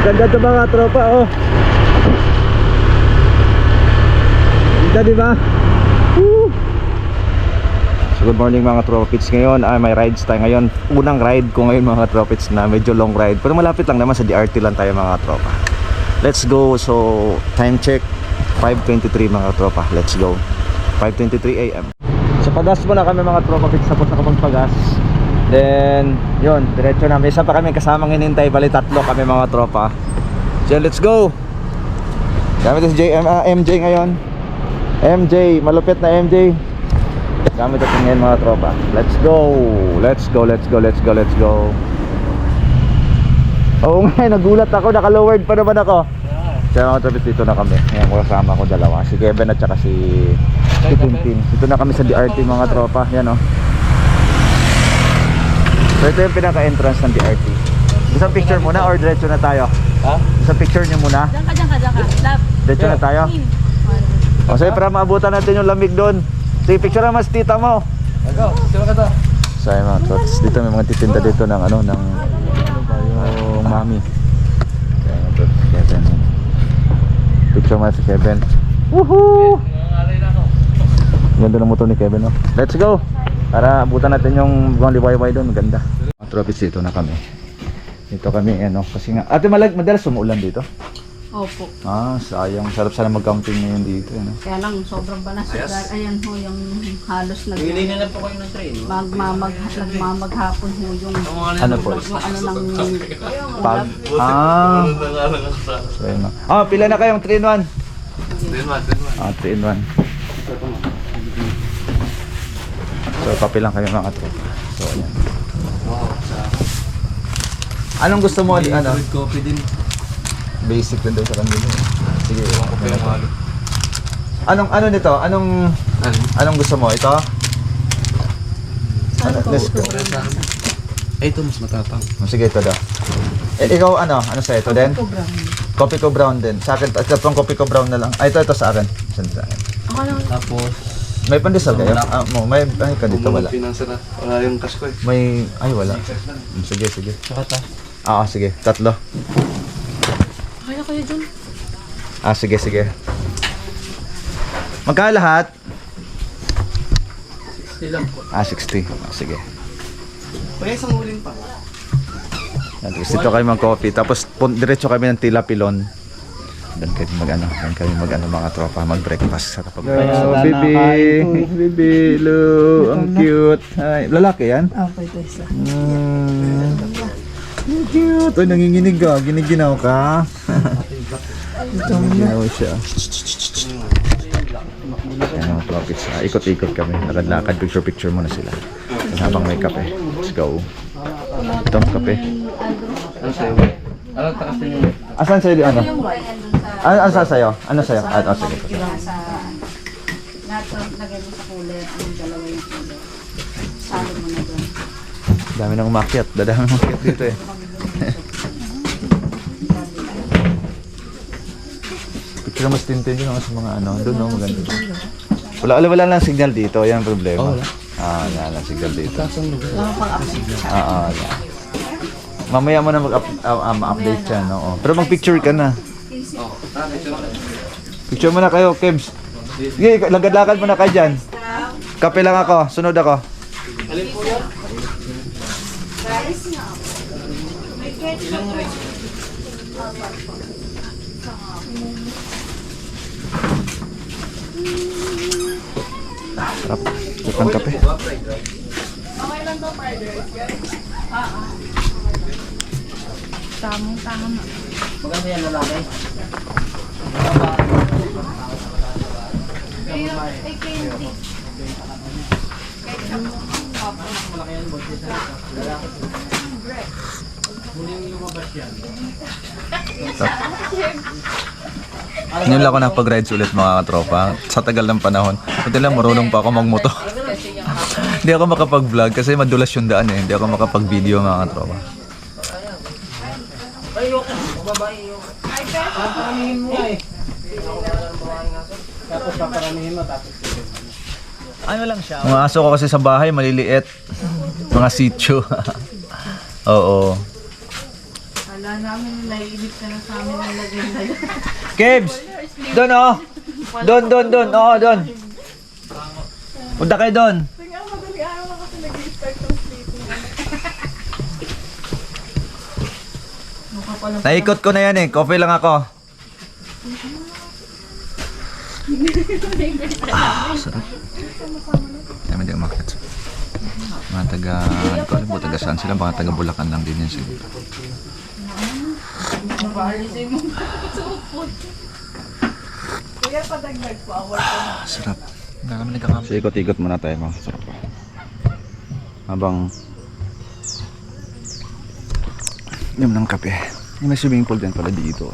Ganda ito mga tropa, oh. Ganda, diba? Woo! So good morning mga tropits. Ngayon ay may rides tayo ngayon. Unang ride ko ngayon mga tropits na medyo long ride. Pero malapit lang naman, sa DRT lang tayo mga tropa. Let's go. So time check 5:23 mga tropa. Let's go. 5:23 AM. So pagas muna kami mga tropa pits. Tapos ako magpagas. Then yun, diretso na. May isa pa kami kasamang hinintay. Bali tatlo kami mga tropa. So let's go. Gamit si MJ ngayon. MJ, malupit na MJ. Gamit natin ngayon mga tropa. Let's go. Let's go, let's go, let's go, let's go. Oo nga, nagulat ako. Naka-lowered pa naman ako. Kaya mga tropa, dito na kami. Ngayon kasama ko dalawa, si Kevin at saka si Tintin. Dito na kami sa DRT mga tropa. Yan o. So ito yung pinaka-entrance ng DRT. Isang picture muna or diretso na tayo? Ha? Isang picture nyo muna. Diyan ka. Diretso na tayo. O sige, para maabutan natin yung lamig doon. Sige, picture na mas tita mo. Go, picture ka to. So ayun mga trots, dito may mga titinda dito ng ano, ng yung mami. Kaya mga trots, Kevin. Picture mo si Kevin. Woohoo! Ganda ng motor ni Kevin, no? Let's go! Para abutan natin yung liwayway doon, maganda. Mga trots, dito na kami. Dito kami, ano, kasi nga, ate madalas umuulan dito. Opo. Sayang. Sarap sana mag-camping ngayon dito. Ano? Kaya lang, sobrang banas. Ayan ho, yung halos Bili na lang po kayo ng train. Nagmamaghapon ho yung Ano po? yung ano ng Pag? So, yun na. Pila na kayong 3-in-1? 3-in-1. So, kape lang kayo mga tropa. So, ayan. Anong gusto mo? Ano? Coffee din. Basic lang daw sa kanila. Sige, okay na to. Ano nito? Anong gusto mo? Ito? Let's go. Ito mas matapang. Sige, ito daw. Ikaw ano? Ano sa'yo? Ito din? Coffee ko brown din. Sa akin, itong coffee ko brown na lang. Ito sa akin. Sa akin. Tapos May pandesal kayo? May ka dito, wala. Wala yung cash ko eh. Wala. Sige. Saka ta. Sige. 3. Kaya kayo dyan. Sige. Magkano lahat? 60 lang po. 60. Sige. Kaya isang uling pa. Dito kayo mag-coffee. Tapos diretso kami ng Tila Pilon. Doon kami mag-ano mga tropa. Mag-breakfast. Sarap mag-breakfast. Baby, Lu. Ang cute. Ay, lalaki yan? Opo, ito isa. Cute. Uy, nanginginig ka. Giniginaw ka. Giniginaw siya. Ayan mga tropits. Ikot-ikot kami. Lakad-lakad. Picture muna sila. Habang may kape. Let's go. Ito ang kape. Ano sa'yo? Ano takas din yung... Asan sa'yo? Ano sa'yo? Ano sa'yo? Sige. Lagay mo sa kulay. Ang dalawa yung kulay. Salo mo na doon. Dami nang umakyat. Dadami nang umakyat dito eh. Picture mas tintin yun sa mga ano. Doon no, maganda. Wala lang signal dito. Yan ang problema. Wala lang signal dito. Mamaya mo na mag-update siya. No? Pero mag-picture ka na. Picture mo na kayo, Kebs. Sige, lagad-lagad mo na kayo dyan. Kape lang ako. Sunod ako. Alin po yan? Sarap. Tukang kape. Okay lang daw, fried rice, guys. Tama. Maganda yan lalaki. Ay, candy. Ngayon lang ako nakapag-rides ulit mga katropa. Sa tagal ng panahon. Buti lang marunong pa ako magmoto. Hindi ako makapag-vlog kasi madulas yung daan eh. Hindi ako makapag-video mga katropa. Paparamihin mo eh. Tapos paparamihin mo tapos. Ano lang siya? Mga aso ko kasi sa bahay maliliit. Mga sitio. Oo. Kala namin naiinip ka na sa amin nilagay na yun. Kebs! Doon oh! Doon. Oo, doon. Punta kayo doon. Kaya madali araw na kasi nag-start ng sleeping. Mukha pa lang Naikot ko na yan eh. Coffee lang ako. Sarap. Kaya hindi umakit. Mga taga, hindi ko alam po taga saan sila. Mga taga Bulacan lang din yan siguro. Mabaalisin mo ba? Supot. Kaya padagdag po, awal ko na. Sarap. Hindi kami nagkakam. So ikot-ikot muna tayo mga sarap pa. Habang inom ng kape. May swimming pool din pala dito.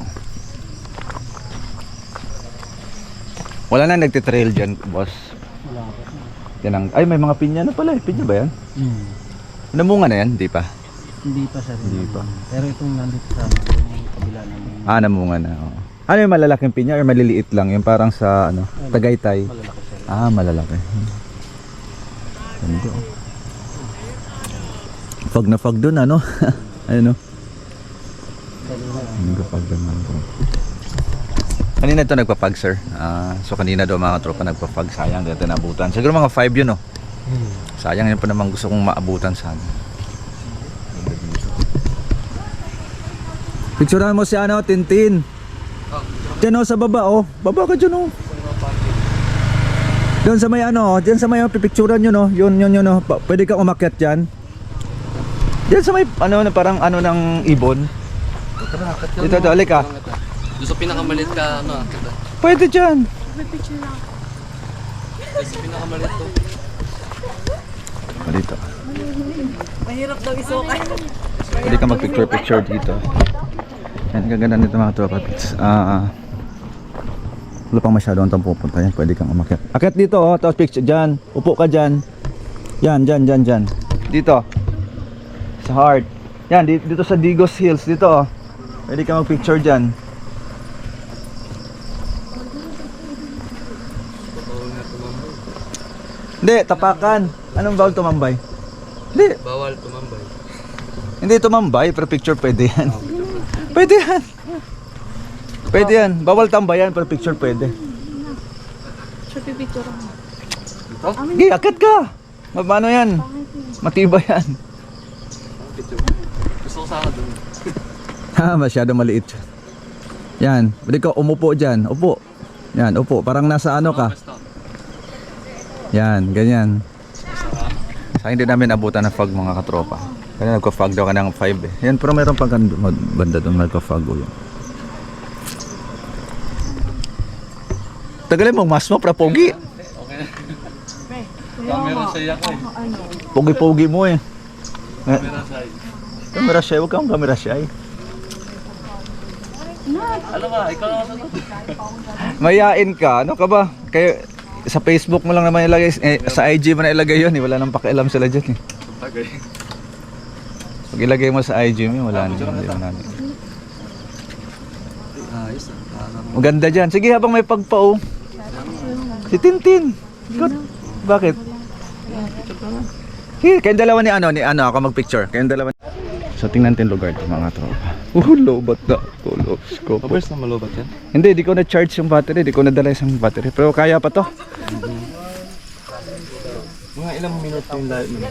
Wala na nagtitrail dyan, boss. Wala pa. Yan ang, ay may mga pinya na pala eh. Pinya ba yan? Namunga na yan? Hindi pa. Hindi pa sir. Hindi pa. Pero itong nandito sa yung kabila namin. Ah, namunga na. Oo. Ano yung malalaking pinya or maliliit lang? Yung parang sa ano, Tagaytay. Malalaki sir. Ah, malalaki. Ganda. Fog na fog dun, ano? Ano? Nagpapag dun. Kanina ito nagpapag, sir. So kanina daw mga tropa nagpapag. Sayang, dito nabutan. Siguro mga 5 yun, no? Sayang yun pa naman gusto kong maabutan sana. Picturean mo si ano, Tintin. Diyan oh, sa baba oh. Baba ka dyan oh. Doon sa may ano, diyan sa may pipicturean nyo no. Yun oh. Pwede kang umakyat dyan. Diyan sa may ano, parang ano ng ibon. Dito, alik ah. Doon sa pinakamalit ka, ano, kita. Pwede dyan. Doon sa pinakamalit to. Dito. Mahirap daw isukay. Pwede ka mag-picture dito. Yan, gaganda nito mga tropa pits. Wala pang masyadong tang pupunta yan. Pwede kang umakyat. Akyat dito oh, tapos picture dyan. Upo ka dyan. Yan, dyan. Dito. Sa heart. Yan, dito sa Digos Hills. Dito oh. Pwede ka mag-picture dyan. Hindi, tapakan. Anong bawal tumambay? Hindi. Bawal tumambay. Hindi tumambay, pero picture pwede yan. Pwede yan. Pwede yan. Bawal tambayan, pero picture pwede. Siya pipicture mo. Sige, akit ka. Mabano yan? Matibay yan. Gusto ko sana doon. Ha, masyado maliit siya. Yan, pwede ka umupo dyan. Upo. Yan, upo. Parang nasa ano ka. Yan, ganyan. Sa hindi namin abutan ng fog mga katropa. Kaya nagka-fog daw ka ng 5 eh. Yan, pero mayroon pang banda doon nagka-fog o yun. Tagalin mong mas mo, para pogi. Okay na. Camera sa'yo ako eh. Pogi-pogi mo eh. Camera sa'yo. Camera shy, huwag kang camera shy. Ano ba? Ikaw lang ako Mayain ka, ano ka ba? Kayo, sa Facebook mo lang naman ilagay, sa IG mo na ilagay yun eh. Wala nang pakialam sila dyan eh. Tagay. Pag ilagay mo sa IG mo, wala na. Hindi mo namin. Ayos ah. Maganda dyan. Sige, habang may pagpao. Si Tintin. Good. Bakit? Sige, kayong dalawa ni ano ako mag-picture. Kayong dalawa. So tingnan natin lugar to mga tropa. Lobat na. Ko. Pabers na malobat yan? Hindi, di ko na-charge yung battery. Di ko nadala isang battery. Pero kaya pa to. Mga ilang minuto yung live mo?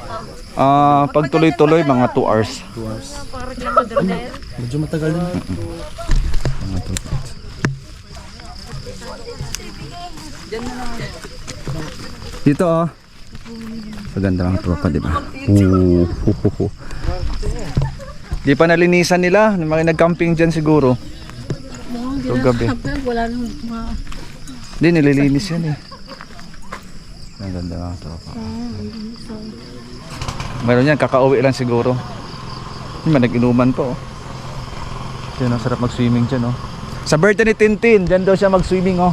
Pag tuloy-tuloy, mga 2 hours. 2 hours. Medyo matagal din. Mga 2 hours. Dito oh. Maganda mga tropa, di ba? Di pa nalinisan nila. Mga nag-camping dyan siguro. So, gabi. Wala nang Hindi, nililinis yan eh. Ang ganda mga tropa. Meron yan, kakauwi lang siguro. May nag-inuman pa oh. Yan, sarap mag-swimming dyan oh. Sa birthday ni Tintin, dyan daw siya mag-swimming oh.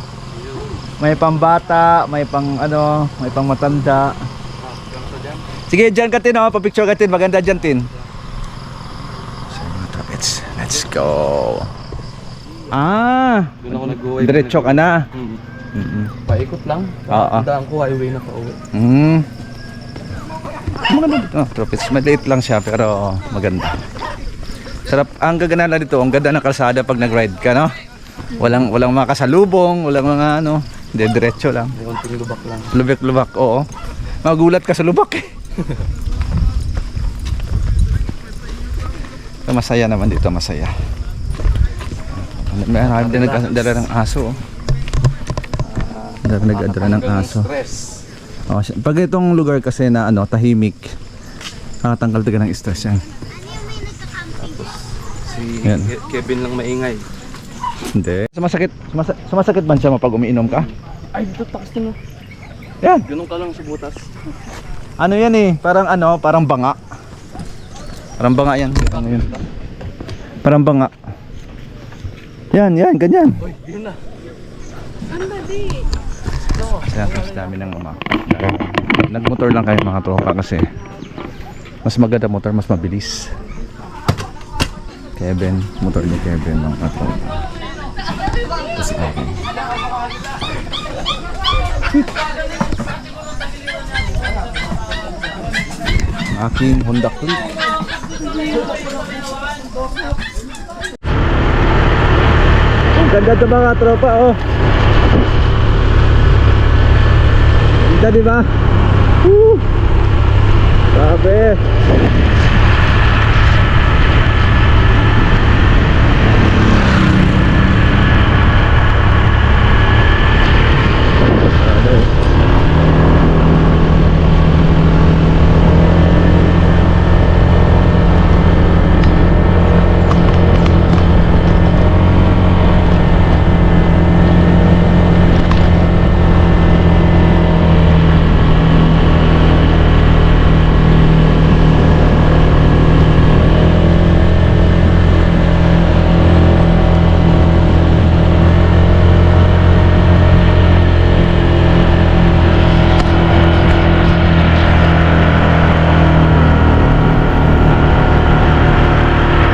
May pambata, may pang ano, may pang matanda. Sige, dyan ka Tin oh, pa-picture ka Tin, maganda dyan Tin. So mga trapits, let's go. Doon ako nag-uwi. Diretso ka na. Paikot lang. Oo. Tandaan ko, highway na pauwi. Maganda. Oh, trapits, maliit lang siya pero maganda. Sarap. Ang gagana lang dito, ang ganda ng kalsada pag nag-ride ka, no? Walang mga kasalubong, walang mga ano, diretso lang. Konting lubak lang. Lubak, oo. Magulat ka sa lubak eh. So, masaya naman dito, masaya. May nagdala ng aso. Nagdala ng aso. Oh, pag itong lugar kasi na ano, tahimik, nakatanggal talaga ng stress yan. Si Yan. Kevin lang maingay. Hindi. Sumasakit man siya pag umiinom ka? Ay, dito takas mo. Yan. Ganun ka lang sa butas. Ano yan eh, parang banga. Parang banga yan. Ano yun? Parang banga. Yan, ganyan. Uy, yun na. Ano ba di? Kasi dami ng nagmotor lang kayo mga tropa kasi mas maganda motor, mas mabilis. Kevin, motor ni Kevin ng ato. Kasi akin. Aking Honda Click. Ang ganda ito mga tropa, oh. Ganda, di ba? Woo! Grabe.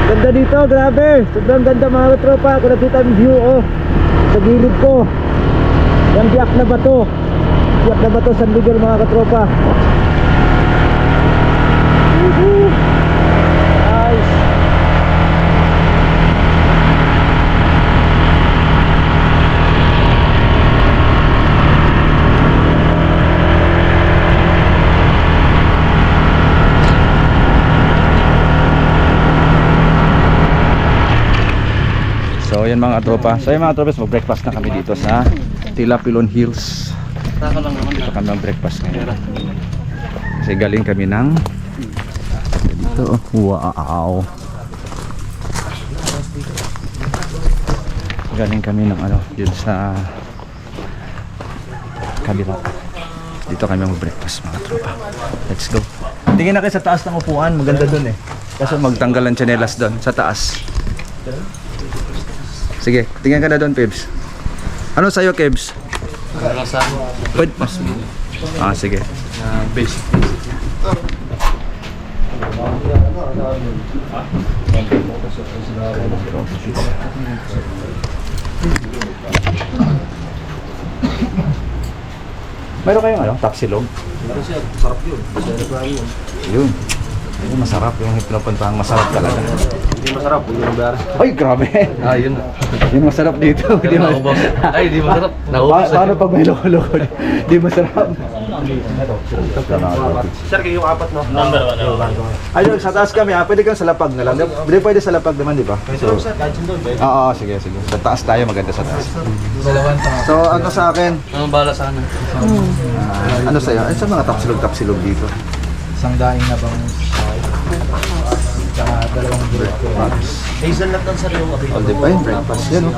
Ganda dito, grabe. Sobrang ganda mga tropa. Kung nakita ang view, oh. Sa gilid ko. Yung biyak na bato. Biyak na bato, San Miguel mga katropa. Woohoo! Nice. So yan mga tropa. So yan mga tropa, mag-breakfast na kami dito sa Tilapilon Hills. Taka lang naman. Dito kami mag-breakfast ngayon. Kasi galing kami ng dito. Wow. Galing kami ng ano, yun sa kabila. Dito kami mag-breakfast mga tropa. Let's go. Tingin na kayo sa taas ng upuan, maganda dun eh. Kasi magtanggal ang tsinelas dun sa taas. Sige, tingnan ka na doon, Pebs. Ano sa'yo, Kebs? Para sa Pwede mas. Ah, sige. basic. Meron kayong ano, tapsilog? Sarap yun. Yun. Yun, masarap yung pinapuntahan, masarap talaga. Hindi masarap. Yung bar. Ay, grabe. Ah, yun. Yung masarap dito. Di Kaya naubos. Ay, di masarap. Naubos. Paano pag may lolo? Di masarap. Sir, kayo yung apat, no? Number 1. Ayun, sa taas kami, pwede kang sa lapag na lang. Hindi pwede sa lapag naman, di ba? So, oo, sige. Sa taas tayo, maganda sa taas. So, ano sa akin? Anong bala sa akin? Ano sa'yo? Ay, sa mga tapsilog dito. Isang daing na bangus. Tsaka dalawang breakfast. Hazelnut lang sir yung All day pa yun, breakfast yan, oh.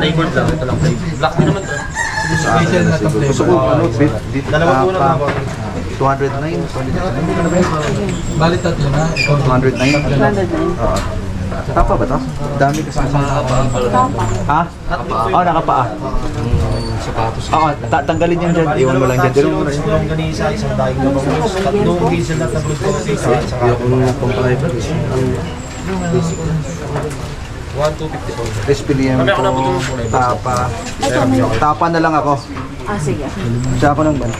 Flavored lang. Ito lang flavor. Black din naman to. Sa akin, gusto ko, ano, beef Dalawa po tapa. lang. 209. Bali tatlo na. 209. 209. Oo. Tapa ba to? Dami kasi sa Ha? Oo, nakapaa. Sapatos. Oo, tanggalin yan dyan. Iwan mo lang dyan. Dito mo na. Isang ganisa, isang daing na bangus. Tatlong hazelnut na blue coffee. Hindi ako nung pang-private. 1,250. Crispy liam Kami ako na po ko. tulong. Tapa. Tapa na lang ako. Ah, sige. Siya ako ng ban.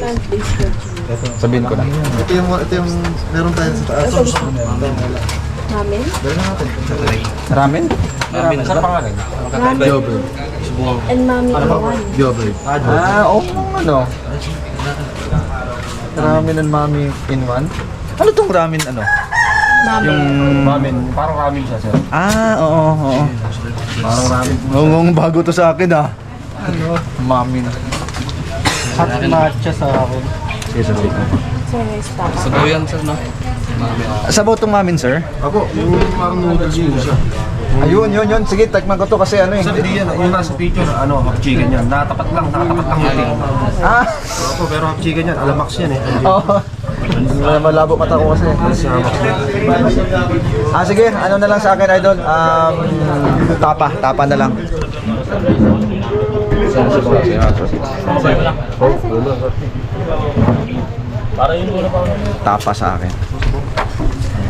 Sabihin ko na. Ito yung meron tayo sa taas. Ramen? Ramen? Ramen. Saan pangalan? Ramen. Yogurt. And mami in one. Yogurt. Oo, ano? Ramen and mami in one? Ano tong ramen ano? Mami. Ramen. Parang ramen siya, sir. Oo. Parang ramen. Oo, bago to sa akin ah. Ano? Mami na. Hot matcha sa akin. Yes, okay. Sir, stop. Sabaw yan, sir, no? Sabaw tong mamin, sir? Ako, yung parang noodles yun siya. Ayun, yun. Sige, takman ko to kasi ano eh. Sir, di yan. Yung nasa picture, ano, half chicken yan. Nakatapat lang yung ting. Ah! Opo, pero half chicken yan. Alamax yan eh. Oo. Malabo mata ko kasi. Sige, ano na lang sa akin, idol? Tapa na lang. Tapa sa akin.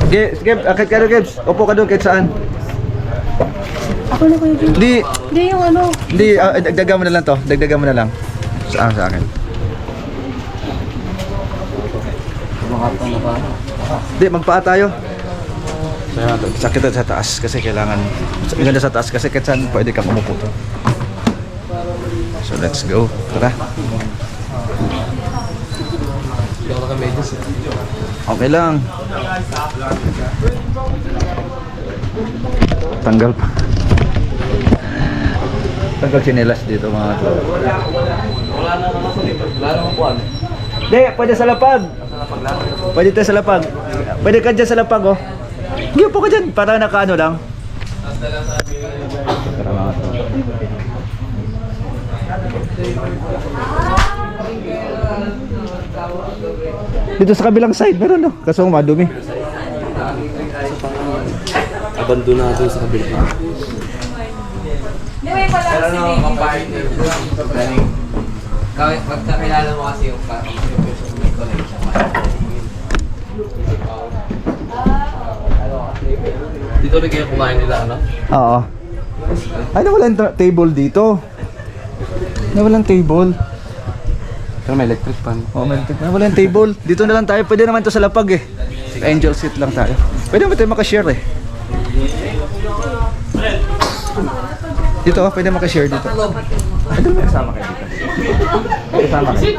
Sige, akit ka doon, Gibbs. Upo ka doon, kahit saan. Ako na kayo dito. Hindi, Hindi yung ano. dagdagan mo na lang to. Dagdagan mo na lang. Sa akin. Hindi, magpaa tayo. Sakit sa taas kasi kailangan. Maganda sa taas kasi kahit saan pwede kang umupo to. So let's go. Tara. Okay lang. Tanggal pa. Tanggal chinelas dito mga to. Hindi, pwede sa lapag. Pwede tayo sa lapag. Pwede ka dyan sa lapag, oh. Hindi, upo ka dyan. Para nakaano lang. Tara mga to. Dito sa kabilang side, meron no? Kaso madumi. Abandonado sa kabila. Hindi, may pala kasi Magkakilala mo kasi yung parang may connection. Dito rin kayo kumain nila, ano? Oo. Ay, nawalan table dito. Nawalan table. Pero may electric pan. Oh, nawalan table. Dito na lang tayo. Pwede naman to sa lapag eh. Angel seat lang tayo. Pwede naman tayo makashare eh. Dito, pwede makashare dito. Pwede mo kasama kayo dito. Kasama kayo.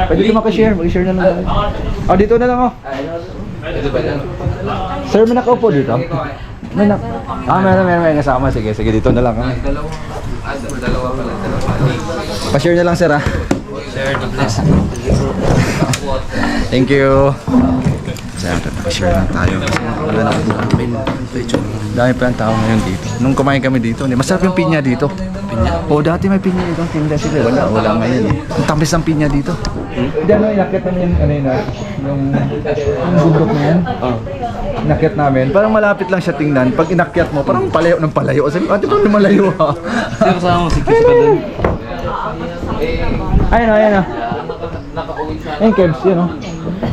Pwede kayo makashare. Mag-share na lang tayo. Oh, dito na lang oh. Ito ba yan? Sir, may nakaupo dito? Meron kasama. Sige, dito na lang kami. Dalawa pala. Pa-share na lang, sir ah. Share the bless. Thank you. Sir, pa-share lang tayo. Wala na ako. Dami pa ang tao ngayon dito. Nung kumain kami dito, masarap yung pinya dito. Pinya? Oo, dati may pinya dito. Tinda sila. Wala ngayon. Ang tamis ng pinya dito. Hindi, inakit namin yung bundok na yan. Inakit namin. Parang malapit lang siya tingnan. Pag inakyat mo, parang palayo ng palayo. Sabi, ate, parang malayo ha. Sino kasama mo? Si Kiss ka dun? Ayan o. Ayun, Kebs, yun o.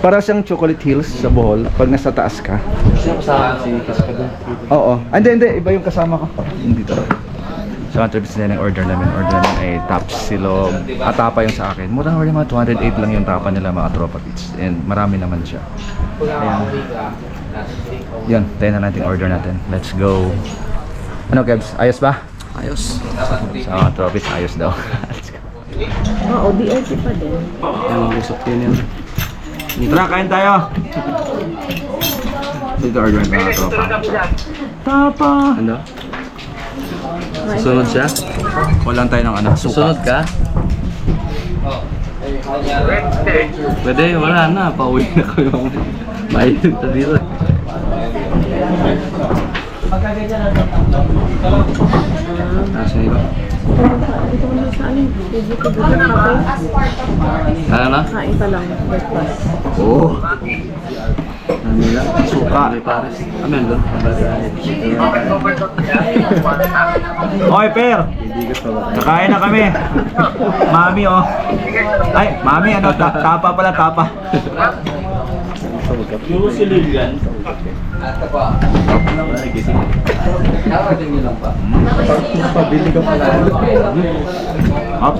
Para siyang Chocolate Hills sa Bohol. Pag nasa taas ka. Sino kasama si Kiss ka dun? Oo. Hindi. Iba yung kasama ko. Hindi to. So, ang tripis nila yung order namin. Order namin ay taps, silog, at tapa yung sa akin. Murang mga 208 lang yung tapa nila mga tropa pits. And marami naman siya. Ayan. Yun, tayo na natin order natin. Let's go. Ano, Kebs? Ayos ba? Ayos. Sa mga tropa pits, ayos daw. Let's go. Oo, DLT pa din. Yung lusok yun yan. Tara, kain tayo. Dito order mga tropa. Tapa. Ano? Susunod siya? Walang tayo ng ano, suka. Susunod ka? Pwede, wala na. Pauwi na ko yung mainit na dito. Nasa iba? Dito ko na sa ano. Dito ko na kape. Ano na? Kain pa lang. Breakfast. Oo. Ano nila? Suka. May pares. Amen doon. Okay, Per. Kakain na kami. Mami, oh. Ay, Mami, ano? Tapa pala, tapa. Yung si Lilian. At pa. Nakating nyo lang pa. Pabili ka pala. Hop.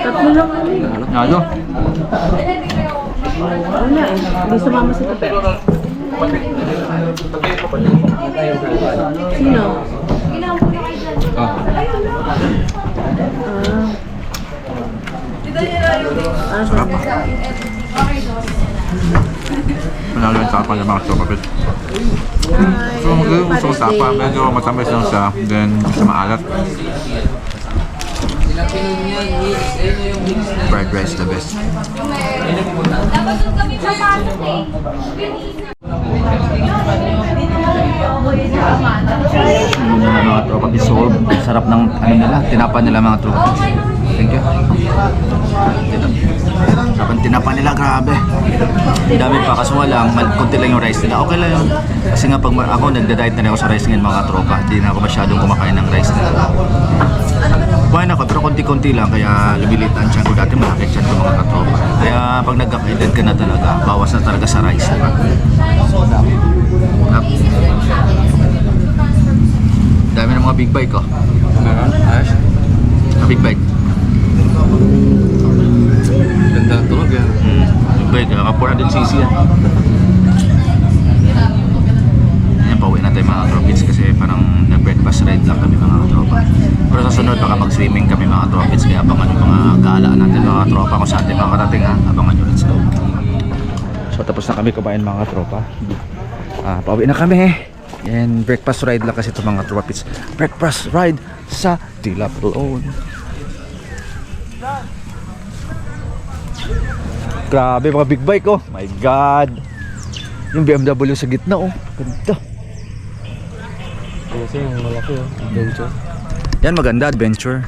Tatlo lang ano. Ano? Wala eh. Hindi sumama si Pepe. Sino? Manalo yung tapa ng mga chocopit. So, gusto ko tapa. Medyo matamis lang siya. Then, gusto maalat. Fried rice, the best. Dapat doon kami papasok eh. Mga tropa bisolve. Sarap ng ano nila, tinapa nila mga tropa. Thank you. Sarap ang tinapa nila, grabe. Ang dami pa, kaso nga lang, konti lang yung rice nila. Okay lang yun. Kasi nga pag ako nagda-diet na rin ako sa rice ngayon mga tropa, hindi na ako masyadong kumakain ng rice nila. Kumain ako, pero konti-konti lang, kaya lumilit ang tiyan ko. Dati malaki tiyan ko mga katropa. Kaya pag nagka-edad ka na talaga, bawas na talaga sa rice. Diba? Dami ng mga big bike oh. Ayos. Mga big bike. Ganda ng tunog yan. Big bike, mga 400cc yan. Yan, pauwi na tayo mga tropits kasi parang nag-breakfast ride lang kami mga tropa. Pero sa sunod baka mag-swimming kami mga tropits, kaya abangan yung mga gala natin mga tropa kung saan tayo makarating ha. Abangan nyo, let's go. So tapos na kami kumain mga tropa. Pauwi na kami. And breakfast ride lang kasi ito mga tropits. Breakfast ride sa Dilapalon. Grabe mga big bike oh. My God. Yung BMW sa gitna oh. Ganda. Kasi yung malaki oh. Adventure. Yan maganda adventure.